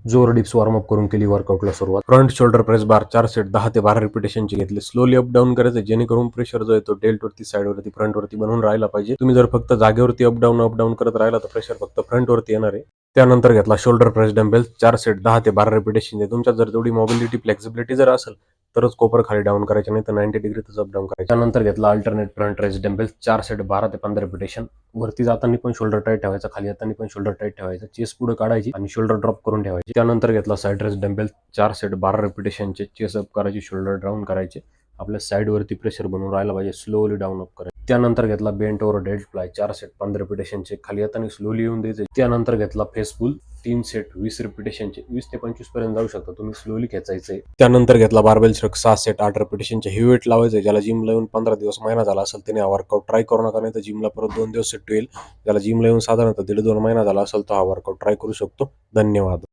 जोर dips warm up करून केली वर्कआउटला सुरुवात. फ्रंट शोल्डर प्रेस बार 4 सेट 10 ते 12 रिपिटेशनचे घेतले. स्लोली अप डाऊन करायचं जेणेकरून प्रेशर जो येतो डेल्ट वरती, साइड वरती, फ्रंट वरती बनवून राहिला पाहिजे. तुम्ही जर फक्त जागेवरती अप डाऊन करत राहिला तर प्रेशर फक्त फ्रंट वरती येणार आहे. त्यानंतर घेतला शोल्डर प्रेस डंबेल्स 4 सेट 10 ते 12 रिपिटेशन. तुमच्यात जर तेवढी मोबिलिटी फ्लेक्सिबिलिटी जर असेल तरच कोपर खाली डाऊन करायचे, नाही तर 90 डिग्रीतच अप डाऊन करायचे. त्यानंतर घेतला alternate front race dumbbells 4 set 12 ते 15 रिपिटेशन. वरती जाताना पण शोल्डर टाईट ठेवायचा, खाली येताना पण शोल्डर टाईट ठेवायचा. चेस्ट पुढे काढायची आणि शोल्डर ड्रॉप करून ठेवायची. त्यानंतर घेतला साइड रेस डंबेल्स 4 सेट 12 रिपिटेशनचे. चेस्ट अप करायची, शोल्डर डाऊन करायचे. आपल्या साइड वरती प्रेशर बनवून राहायला पाहिजे. स्लोली डाऊन अप करायचं. त्यानंतर घेतला bent over dealt fly 4 set 15 रिपिटेशनचे. खाली येताना स्लोली येऊन द्यायचे. त्यानंतर घेतला फेस पुल 3 सेट 20 रिपिटेशनचे. 20 ते 25 पर्यंत जाऊ शकता, तुम्ही स्लोली खेचायचंय. त्यानंतर घेतला बार्बेल श्रग 6 सेट 8 रिपिटेशनचे. हे वेट लावायचं. ज्याला जिमला येऊन 15 दिवस महिना झाला असेल त्याने हा वर्कआउट ट्राय करू नका, नाही तर जिमला परत 2 दिवस सुट्टी होईल. ज्याला जिमला येऊन साधारणतः 1.5-2 महिना झाला असेल तर हा वर्कआउट ट्राय करू शकतो. धन्यवाद.